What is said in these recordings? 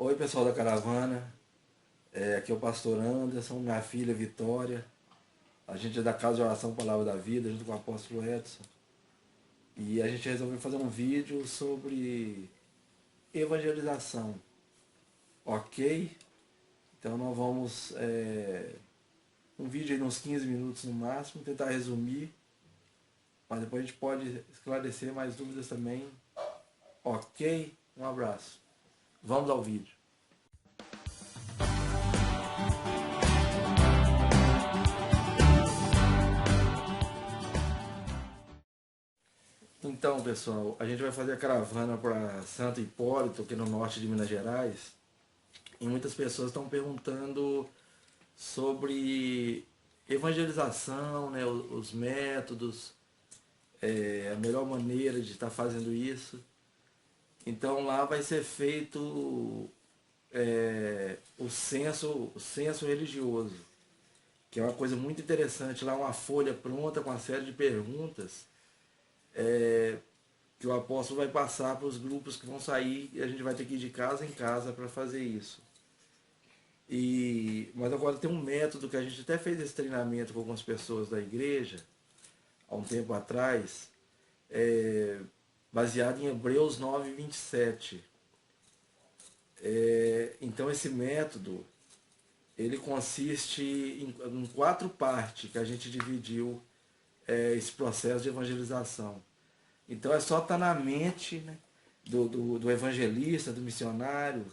Oi, pessoal da caravana. Aqui é o pastor Anderson, minha filha Vitória. A gente é da Casa de Oração Palavra da Vida, junto com o apóstolo Edson. E a gente resolveu fazer um vídeo sobre evangelização. Ok? Então nós vamos, um vídeo aí de uns 15 minutos no máximo, tentar resumir, mas depois a gente pode esclarecer mais dúvidas também. Ok? Um abraço. Vamos ao vídeo. Então, pessoal, a gente vai fazer a caravana para Santo Hipólito, aqui no norte de Minas Gerais. E muitas pessoas estão perguntando sobre evangelização, né, os métodos, a melhor maneira de estar fazendo isso. Então lá vai ser feito o censo religioso, que é uma coisa muito interessante. Lá uma folha pronta com uma série de perguntas que o apóstolo vai passar para os grupos que vão sair e a gente vai ter que ir de casa em casa para fazer isso. Mas agora tem um método que a gente até fez esse treinamento com algumas pessoas da igreja, há um tempo atrás, baseado em Hebreus 9, 27. Então esse método, ele consiste em 4 partes que a gente dividiu esse processo de evangelização. Então é só estar na mente, né, do evangelista, do missionário,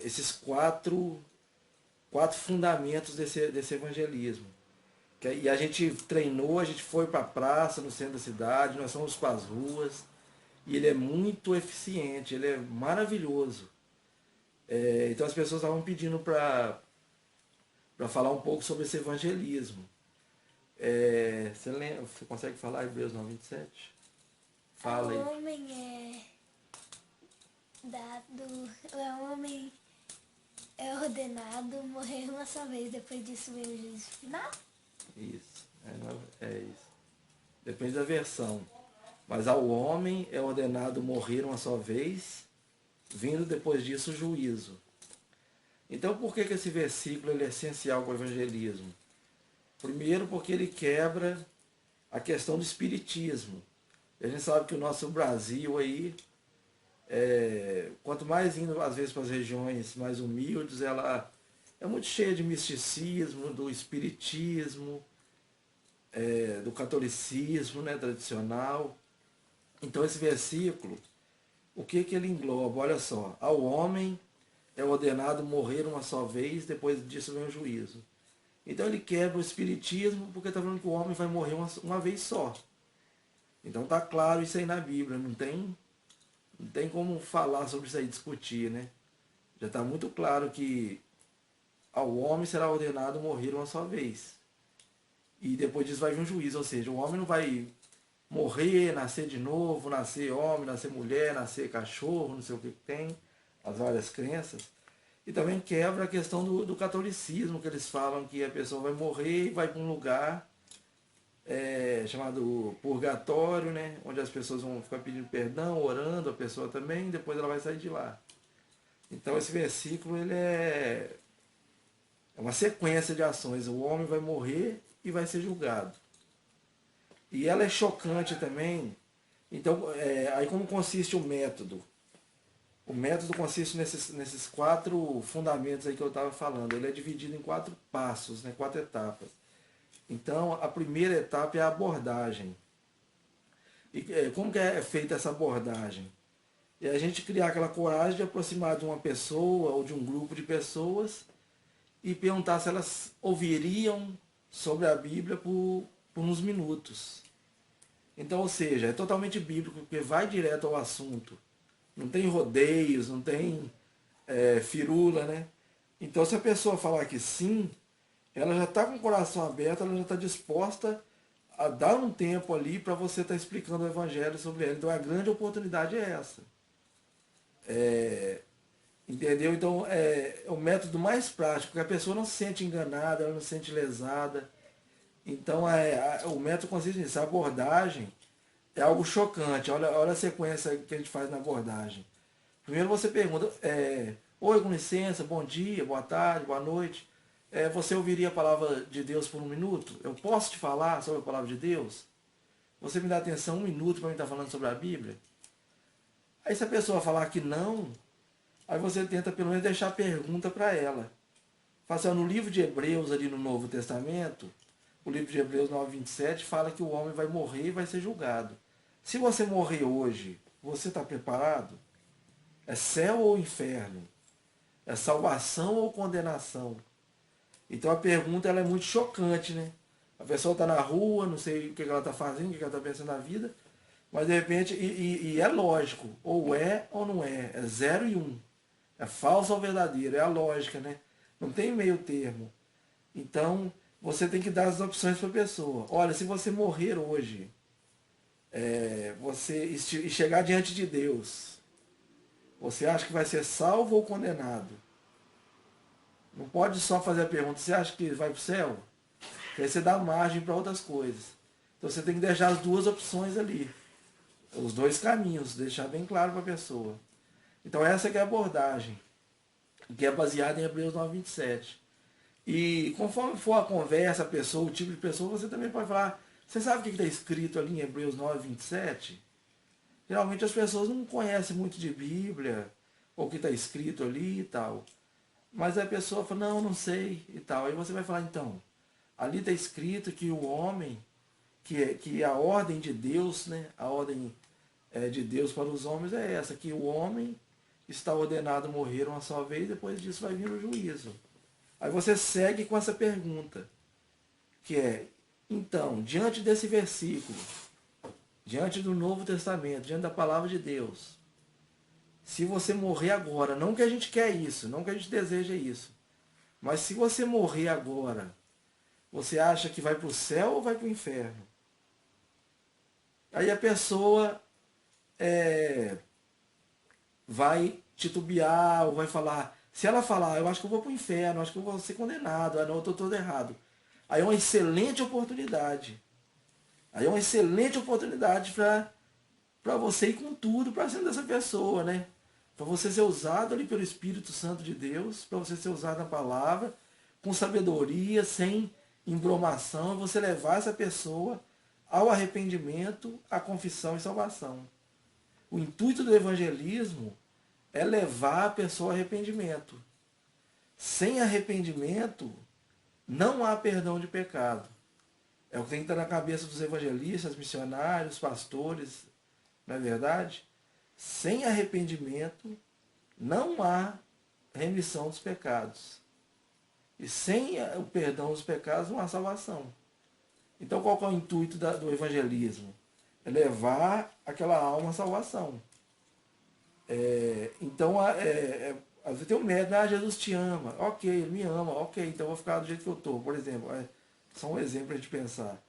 esses quatro fundamentos desse evangelismo. E a gente treinou, a gente foi para a praça, no centro da cidade, nós fomos para as ruas, e ele é muito eficiente, ele é maravilhoso. Então as pessoas estavam pedindo para falar um pouco sobre esse evangelismo. Você consegue falar Hebreus 9, 27? Fala aí. Ao homem o homem é ordenado morrer uma só vez, depois disso vem o juízo final? Isso, é isso. Depende da versão. Mas ao homem é ordenado morrer uma só vez, vindo depois disso o juízo. Então por que esse versículo ele é essencial para o evangelismo? Primeiro porque ele quebra a questão do espiritismo. A gente sabe que o nosso Brasil aí, quanto mais indo às vezes para as regiões mais humildes, ela é muito cheia de misticismo, do espiritismo, do catolicismo, né, tradicional. Então esse versículo, o que ele engloba? Olha só, ao homem é ordenado morrer uma só vez, depois disso vem o juízo. Então ele quebra o espiritismo porque está falando que o homem vai morrer uma vez só. Então está claro isso aí na Bíblia, não tem como falar sobre isso aí, discutir, né? Já está muito claro que ao homem será ordenado morrer uma só vez. E depois disso vai vir um juízo, ou seja, o homem não vai morrer, nascer de novo, nascer homem, nascer mulher, nascer cachorro, não sei o que tem, as várias crenças. E também quebra a questão do catolicismo, que eles falam que a pessoa vai morrer e vai para um lugar chamado purgatório, né? Onde as pessoas vão ficar pedindo perdão, orando, a pessoa também, e depois ela vai sair de lá. Então esse versículo ele é uma sequência de ações. O homem vai morrer e vai ser julgado. E ela é chocante também. Então, aí como consiste o método? O método consiste nesses 4 fundamentos aí que eu estava falando. Ele é dividido em 4 passos, né, 4 etapas. Então, a primeira etapa é a abordagem. E como que é feita essa abordagem? É a gente criar aquela coragem de aproximar de uma pessoa ou de um grupo de pessoas e perguntar se elas ouviriam sobre a Bíblia por uns minutos. Então, ou seja, é totalmente bíblico, porque vai direto ao assunto. Não tem rodeios, não tem firula, né? Então, se a pessoa falar que sim, ela já está com o coração aberto, ela já está disposta a dar um tempo ali para você estar explicando o evangelho sobre ela. Então, a grande oportunidade é essa. Entendeu? Então, é o método mais prático, porque a pessoa não se sente enganada, ela não se sente lesada. Então, o método consiste nisso. A abordagem é algo chocante. Olha a sequência que a gente faz na abordagem. Primeiro você pergunta, oi, com licença, bom dia, boa tarde, boa noite. Você ouviria a palavra de Deus por um minuto? Eu posso te falar sobre a palavra de Deus? Você me dá atenção um minuto para mim estar falando sobre a Bíblia? Aí se a pessoa falar que não, aí você tenta pelo menos deixar a pergunta para ela. Fala assim, no livro de Hebreus, ali no Novo Testamento, o livro de Hebreus 9:27 fala que o homem vai morrer e vai ser julgado. Se você morrer hoje, você está preparado? É céu ou inferno? É salvação ou condenação? Então a pergunta ela é muito chocante, né? A pessoa está na rua, não sei o que ela está fazendo, o que ela está pensando na vida, mas de repente, e é lógico, ou é ou não é, é 0 e 1. É falso ou verdadeiro, é a lógica, né? Não tem meio termo. Então, você tem que dar as opções para a pessoa. Olha, se você morrer hoje, e chegar diante de Deus, você acha que vai ser salvo ou condenado? Não pode só fazer a pergunta, você acha que vai para o céu? Porque aí você dá margem para outras coisas. Então você tem que deixar as duas opções ali. Os dois caminhos, deixar bem claro para a pessoa. Então essa que é a abordagem, que é baseada em Hebreus 9:27. E conforme for a conversa, a pessoa, o tipo de pessoa, você também pode falar, você sabe o que está escrito ali em Hebreus 9:27? Geralmente as pessoas não conhecem muito de Bíblia, ou o que está escrito ali e tal. Mas a pessoa fala, não, não sei e tal. Aí você vai falar, então, ali está escrito que o homem, que a ordem de Deus, né, a ordem de Deus para os homens é essa, que o homem está ordenado a morrer uma só vez, depois disso vai vir o juízo. Aí você segue com essa pergunta, que é, então, diante desse versículo, diante do Novo Testamento, diante da palavra de Deus, se você morrer agora, não que a gente quer isso, não que a gente deseja isso, mas se você morrer agora, você acha que vai para o céu ou vai para o inferno? Aí a pessoa vai titubear ou vai falar, se ela falar, eu acho que eu vou para o inferno, eu acho que eu vou ser condenado, não, eu estou todo errado. Aí é uma excelente oportunidade. Aí é uma excelente oportunidade para você ir com tudo para cima dessa pessoa, né? Para você ser usado ali pelo Espírito Santo de Deus, para você ser usado na palavra, com sabedoria, sem embromação, e você levar essa pessoa ao arrependimento, à confissão e salvação. O intuito do evangelismo é levar a pessoa ao arrependimento. Sem arrependimento, não há perdão de pecado. É o que tem que estar na cabeça dos evangelistas, missionários, pastores, não é verdade? Sem arrependimento, não há remissão dos pecados. E sem o perdão dos pecados, não há salvação. Então, qual que é o intuito do evangelismo? É levar aquela alma à salvação. Então, às vezes tem um medo, Jesus te ama. Ok, ele me ama, ok, então eu vou ficar do jeito que eu estou. Por exemplo, só um exemplo para a gente pensar.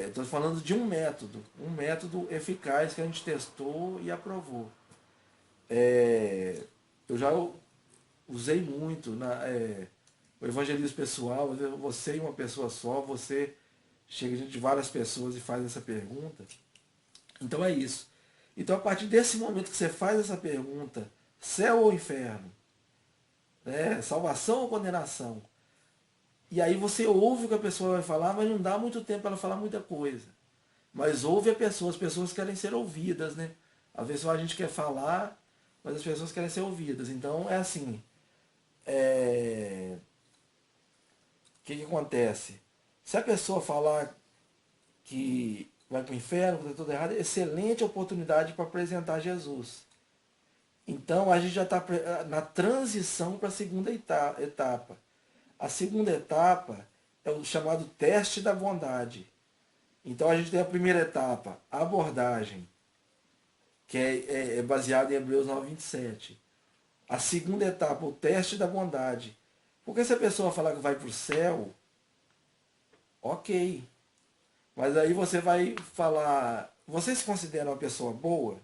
Estou falando de um método eficaz que a gente testou e aprovou. Eu já usei muito o evangelismo pessoal, você e uma pessoa só, você chega diante de várias pessoas e faz essa pergunta. Então é isso. Então a partir desse momento que você faz essa pergunta, céu ou inferno, né, salvação ou condenação, e aí você ouve o que a pessoa vai falar, mas não dá muito tempo para ela falar muita coisa. Mas ouve a pessoa, as pessoas querem ser ouvidas, né? Às vezes a gente quer falar, mas as pessoas querem ser ouvidas. Então é assim. O que acontece? Se a pessoa falar que vai para o inferno, que está tudo errado, excelente oportunidade para apresentar Jesus. Então a gente já está na transição para a segunda etapa. A segunda etapa é o chamado teste da bondade. Então a gente tem a primeira etapa, a abordagem, que é baseada em Hebreus 9:27. A segunda etapa, o teste da bondade. Porque se a pessoa falar que vai para o céu, ok. Mas aí você vai falar, você se considera uma pessoa boa?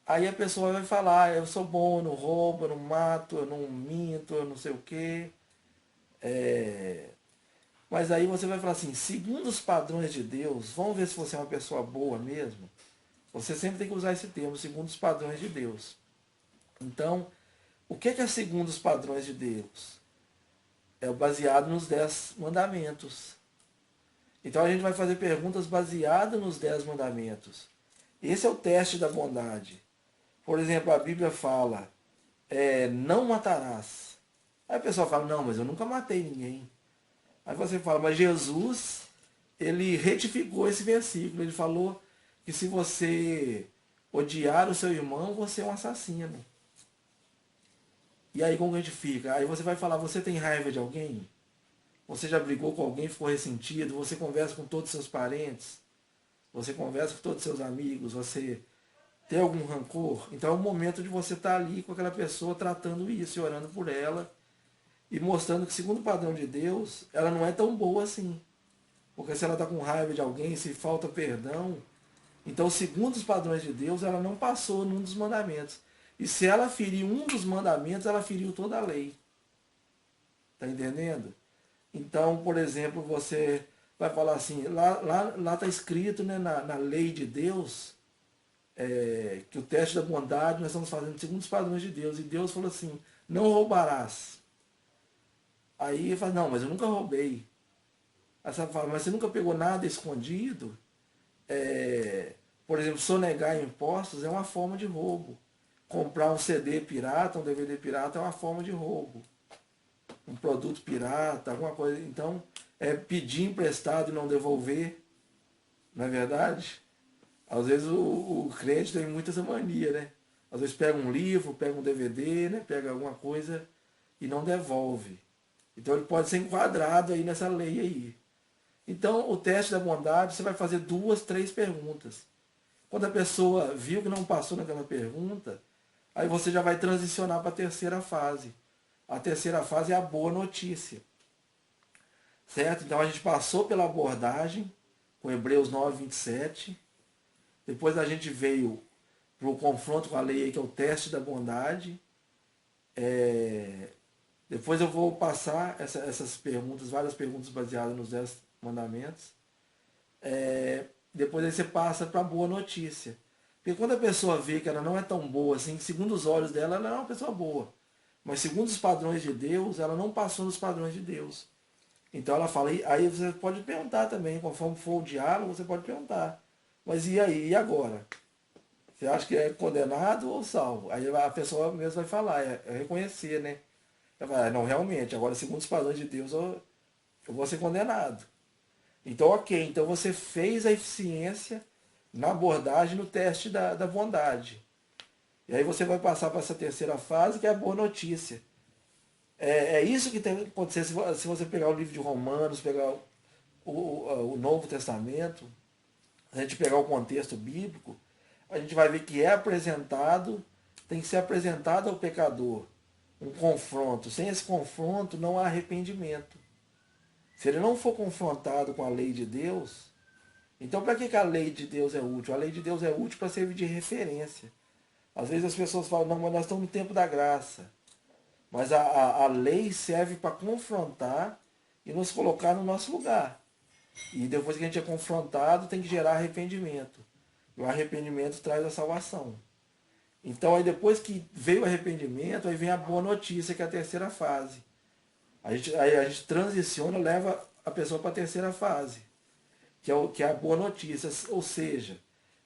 Aí a pessoa vai falar, eu sou bom, eu não roubo, eu não mato, eu não minto, eu não sei o quê. Mas aí você vai falar assim, segundo os padrões de Deus, vamos ver se você é uma pessoa boa mesmo. Você sempre tem que usar esse termo, segundo os padrões de Deus. Então, o que é segundo os padrões de Deus? É baseado nos 10 mandamentos. Então a gente vai fazer perguntas baseadas nos 10 mandamentos. Esse é o teste da bondade. Por exemplo, a Bíblia fala, não matarás. Aí a pessoa fala, não, mas eu nunca matei ninguém. Aí você fala, mas Jesus, ele retificou esse versículo. Ele falou que se você odiar o seu irmão, você é um assassino. E aí como que a gente fica? Aí você vai falar, você tem raiva de alguém? Você já brigou com alguém, ficou ressentido? Você conversa com todos os seus parentes? Você conversa com todos os seus amigos? Você tem algum rancor? Então é o momento de você estar ali com aquela pessoa tratando isso, e orando por ela, e mostrando que segundo o padrão de Deus, ela não é tão boa assim. Porque se ela está com raiva de alguém, se falta perdão, então segundo os padrões de Deus, ela não passou num dos mandamentos. E se ela feriu um dos mandamentos, ela feriu toda a lei. Está entendendo? Então, por exemplo, você vai falar assim, lá está escrito, né, na lei de Deus, que o teste da bondade nós estamos fazendo segundo os padrões de Deus. E Deus falou assim, não roubarás. Aí ele fala, não, mas eu nunca roubei. Aí você fala, mas você nunca pegou nada escondido? Por exemplo, sonegar impostos é uma forma de roubo. Comprar um CD pirata, um DVD pirata é uma forma de roubo. Um produto pirata, alguma coisa. Então, pedir emprestado e não devolver, não é verdade? Às vezes o crente tem muita essa mania, né? Às vezes pega um livro, pega um DVD, né? Pega alguma coisa e não devolve. Então ele pode ser enquadrado aí nessa lei aí. Então o teste da bondade, você vai fazer 2, 3 perguntas. Quando a pessoa viu que não passou naquela pergunta, aí você já vai transicionar para a terceira fase. A terceira fase é a boa notícia. Certo? Então a gente passou pela abordagem, com Hebreus 9, 27. Depois a gente veio para o confronto com a lei, que é o teste da bondade. Depois eu vou passar essas perguntas, várias perguntas baseadas nos 10 mandamentos. Depois aí você passa para a boa notícia. Porque quando a pessoa vê que ela não é tão boa assim, segundo os olhos dela, ela não é uma pessoa boa. Mas segundo os padrões de Deus, ela não passou nos padrões de Deus. Então ela fala, aí você pode perguntar também, conforme for o diálogo, você pode perguntar. Mas e aí, e agora? Você acha que é condenado ou salvo? Aí a pessoa mesmo vai falar, é reconhecer, né? Ela vai, não, realmente, agora segundo os padrões de Deus eu vou ser condenado. Então, ok, então você fez a eficiência na abordagem, no teste da bondade. E aí você vai passar para essa terceira fase, que é a boa notícia. É isso que tem que acontecer se você pegar o livro de Romanos, pegar o Novo Testamento, a gente pegar o contexto bíblico, a gente vai ver que é apresentado, tem que ser apresentado ao pecador um confronto. Sem esse confronto não há arrependimento. Se ele não for confrontado com a lei de Deus, então para que a lei de Deus é útil? A lei de Deus é útil para servir de referência. Às vezes as pessoas falam, não, mas nós estamos no tempo da graça. Mas a lei serve para confrontar e nos colocar no nosso lugar. E depois que a gente é confrontado, tem que gerar arrependimento. E o arrependimento traz a salvação. Então aí depois que veio o arrependimento, aí vem a boa notícia, que é a terceira aí a gente transiciona, leva a pessoa para a terceira fase, que é a boa notícia. Ou seja,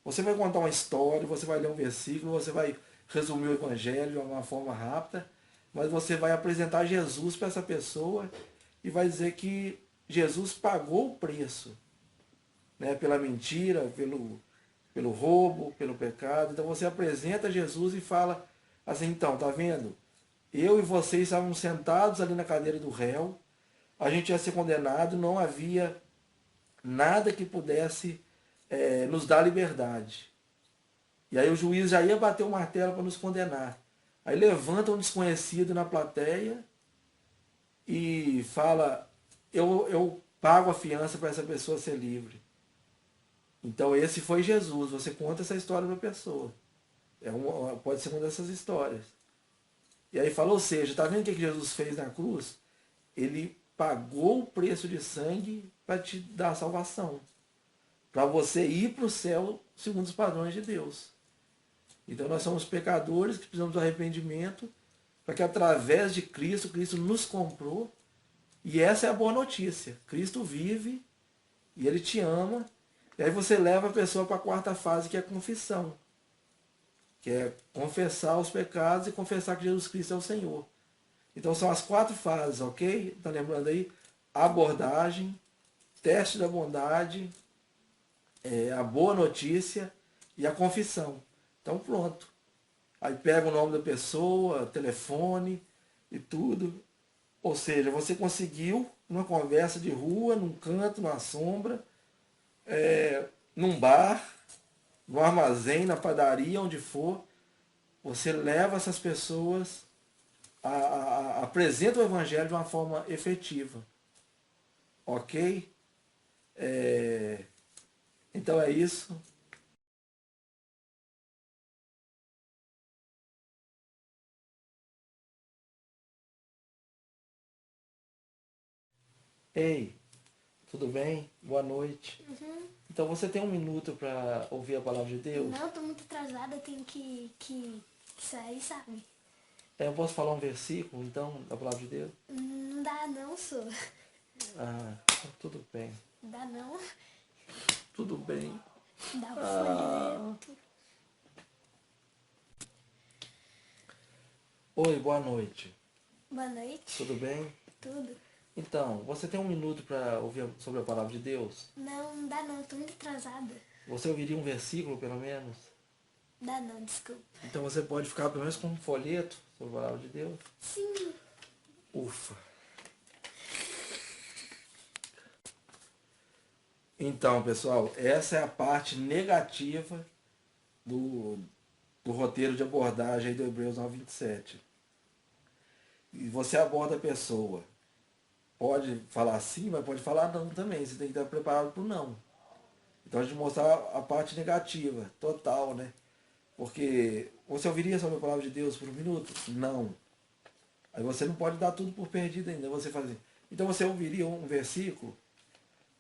você vai contar uma história, você vai ler um versículo, você vai resumir o evangelho de uma forma rápida, mas você vai apresentar Jesus para essa pessoa e vai dizer que Jesus pagou o preço, né, pela mentira, pelo roubo, pelo pecado. Então você apresenta Jesus e fala assim, então, tá vendo? Eu e vocês estávamos sentados ali na cadeira do réu, a gente ia ser condenado, não havia nada que pudesse nos dar liberdade. E aí o juiz já ia bater o martelo para nos condenar. Aí levanta um desconhecido na plateia e fala, eu pago a fiança para essa pessoa ser livre. Então esse foi Jesus, você conta essa história para a pessoa. Pode ser uma dessas histórias. E aí fala, ou seja, está vendo o que Jesus fez na cruz? Ele pagou o preço de sangue para te dar a salvação. para você ir para o céu segundo os padrões de Deus. Então nós somos pecadores que precisamos do arrependimento, para que através de Cristo, Cristo nos comprou. E essa é a boa notícia. Cristo vive e Ele te ama. E aí você leva a pessoa para a quarta fase, que é a confissão. Que é confessar os pecados e confessar que Jesus Cristo é o Senhor. Então são as 4 fases, ok? Tá lembrando aí? Abordagem, teste da bondade, a boa notícia e a confissão. Então pronto. Aí pega o nome da pessoa, telefone e tudo. Ou seja, você conseguiu, numa conversa de rua, num canto, numa sombra, num bar, no armazém, na padaria, onde for, você leva essas pessoas, apresenta o Evangelho de uma forma efetiva. Ok? Então é isso. Ei, tudo bem? Boa noite. Uhum. Então você tem um minuto para ouvir a palavra de Deus? Não, tô muito atrasada, eu tenho que sair, sabe? Eu posso falar um versículo, então, da palavra de Deus? Não dá não, sou. Ah, tudo bem. Dá não. Tudo bem. Dá um folheto. Oi, boa noite. Boa noite. Tudo bem? Tudo. Então, você tem um minuto para ouvir sobre a palavra de Deus? Não dá não, tô muito atrasada. Você ouviria um versículo, pelo menos? Dá não, desculpa. Então você pode ficar pelo menos com um folheto sobre a palavra de Deus? Sim. Ufa. Então, pessoal, essa é a parte negativa do roteiro de abordagem aí do Hebreus 9:27. E você aborda a pessoa. Pode falar sim, mas pode falar não também. Você tem que estar preparado para o não. Então a gente mostrar a parte negativa, total, né? Porque você ouviria sobre a palavra de Deus por um minuto? Não. Aí você não pode dar tudo por perdido ainda. Você fazer. Então você ouviria um versículo,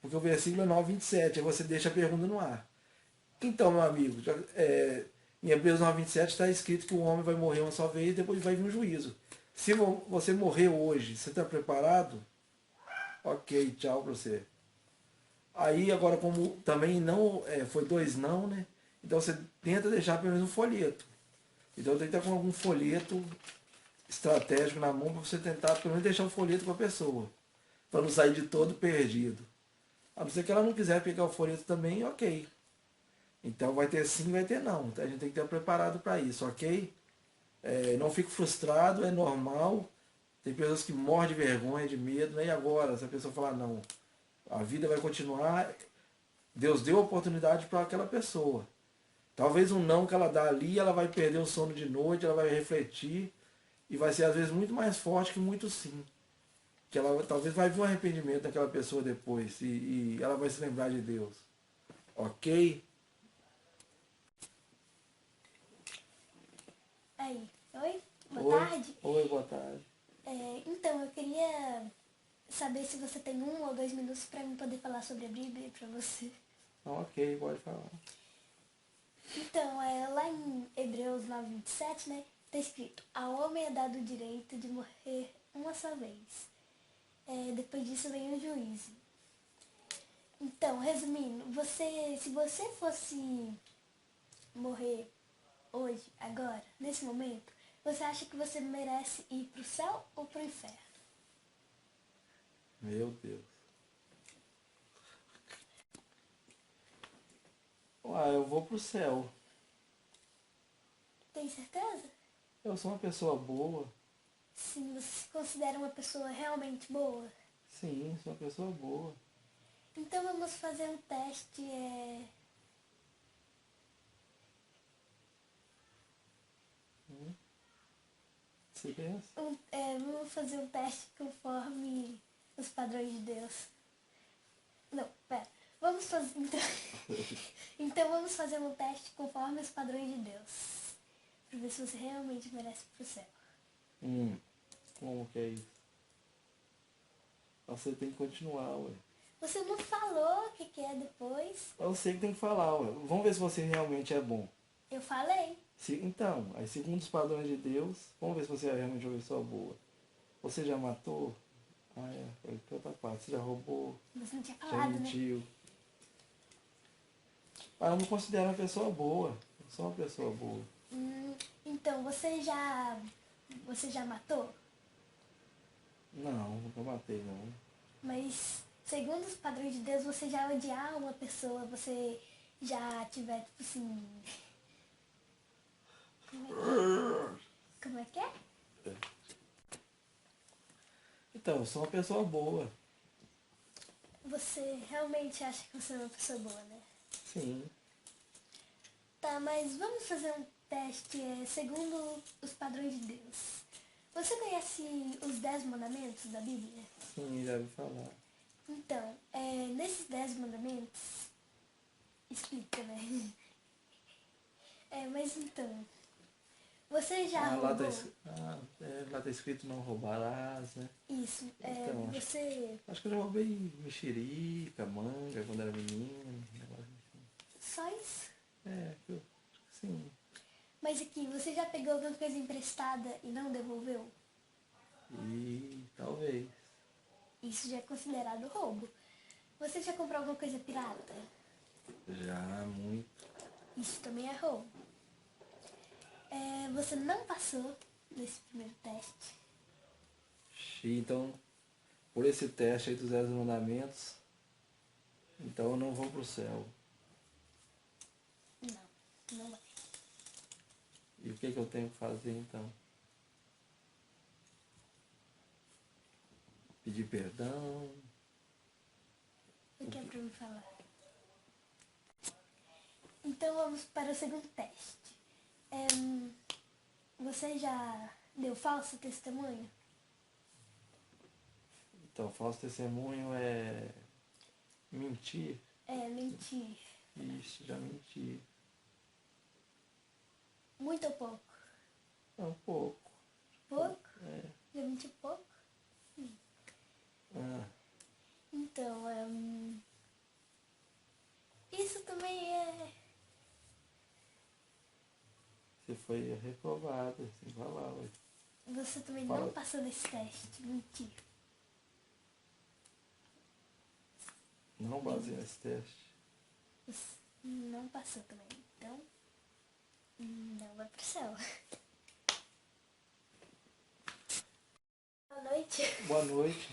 porque o versículo é 9:27, aí você deixa a pergunta no ar. Então, meu amigo, em Hebreus 9:27 está escrito que o homem vai morrer uma só vez e depois vai vir um juízo. Se você morrer hoje, você está preparado? Ok, tchau para você. Aí agora, como também não foi 2 não, né? Então você tenta deixar pelo menos um folheto. Então tem que estar com algum folheto estratégico na mão para você tentar pelo menos deixar um folheto para a pessoa. Para não sair de todo perdido. A não ser que ela não quiser pegar o folheto também, ok. Então vai ter sim, vai ter não. Então a gente tem que estar preparado para isso, ok? Não fique frustrado, é normal. Tem pessoas que morrem de vergonha, de medo, né? E agora, se a pessoa falar não, a vida vai continuar, Deus deu a oportunidade para aquela pessoa. Talvez um não que ela dá ali, ela vai perder o sono de noite, ela vai refletir, e vai ser às vezes muito mais forte que muito sim. Que ela talvez vai vir um arrependimento daquela pessoa depois, e ela vai se lembrar de Deus. Ok? Aí, oi? Boa Oi? tarde. Oi, boa tarde. Então, eu queria saber se você tem 1 ou 2 minutos para eu poder falar sobre a Bíblia para você. Ok, pode falar. Então, lá em Hebreus 9:27, né? Tá escrito: ao homem é dado o direito de morrer uma só vez. Depois disso vem o juízo. Então, resumindo, se você fosse morrer hoje, agora, nesse momento, você acha que você merece ir pro céu ou pro inferno? Meu Deus. Eu vou pro céu. Tem certeza? Eu sou uma pessoa boa. Sim, você se considera uma pessoa realmente boa? Sim, sou uma pessoa boa. Então vamos fazer um teste. Silêncio. Vamos fazer um teste conforme os padrões de Deus. Não, pera. Vamos fazer. Então vamos fazer um teste conforme os padrões de Deus. Pra ver se você realmente merece ir pro céu. Como que é isso? Você tem que continuar, ué. Você não falou o que que é depois. Eu sei que tem que falar, ué. Vamos ver se você realmente é bom. Eu falei. Então, aí segundo os padrões de Deus, vamos ver se você é realmente uma pessoa boa. Você já matou? Ah, é, foi outra parte. Você já roubou? Você não tinha Já falado, né? mentiu? Ah, eu me considero uma pessoa boa. Eu sou uma pessoa boa. Então, você já matou? Não, nunca matei não. Mas, segundo os padrões de Deus, você já odiar uma pessoa, você já tiver, tipo assim... Como é que é? Então, eu sou uma pessoa boa. Você realmente acha que você é uma pessoa boa, né? Sim. Tá, mas vamos fazer um teste segundo os padrões de Deus. Você conhece os 10 mandamentos da Bíblia? Sim, já ouvi falar. Então, nesses 10 mandamentos, explica, né? Mas então, você já roubou? Lá tá escrito não roubarás, né? Isso, Então, você... acho que eu já roubei mexerica, manga, quando era menino. Um negócio assim. Só isso? Acho que sim. Mas aqui, você já pegou alguma coisa emprestada e não devolveu? E talvez. Isso já é considerado roubo. Você já comprou alguma coisa pirata? Já muito. Isso também é roubo. Você não passou nesse primeiro teste. Então, por esse teste aí dos 10 mandamentos, então eu não vou pro céu. Não, não vai. E o que eu tenho que fazer então? Pedir perdão? O que é pra me falar? Então vamos para o segundo teste. Você já deu falso testemunho? Então, falso testemunho é mentir. Mentir. Isso, já menti. Muito ou pouco? Um pouco. Pouco? É. Já menti pouco? Então, isso também é... Você foi reprovado, assim, falar, ué. Você também Fala. não passou nesse teste. Mentir. Não baseia nesse teste. Você não passou também. Então, não vai pro céu. Boa noite. Boa noite.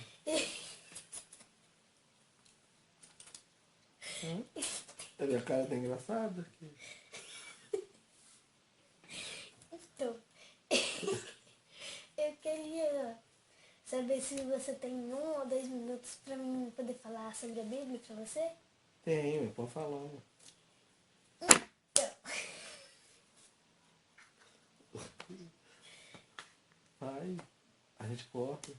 A minha cara tá engraçada aqui. Então, eu queria saber se você tem 1 ou 2 minutos pra mim poder falar sobre a Bíblia pra você. Tenho, pode falar. Então, Vai, a gente corta. o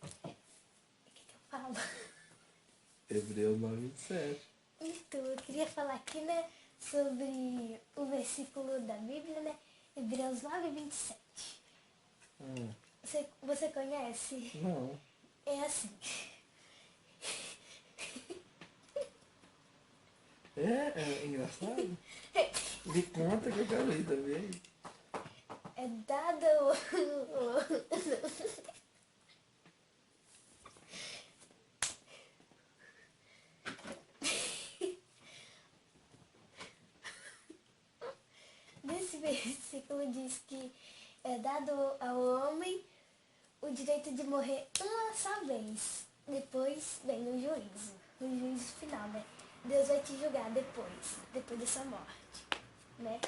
que eu falo? Hebreus 9:27. Então, eu queria falar aqui, né, sobre o versículo da Bíblia, né, Hebreus 9:27. Você conhece? Não. É assim. É engraçado? Me conta que eu quero ir também. É dado nesse versículo diz que é dado ao homem o direito de morrer uma só vez. Depois vem o juízo final, né? Deus vai te julgar depois dessa morte, né?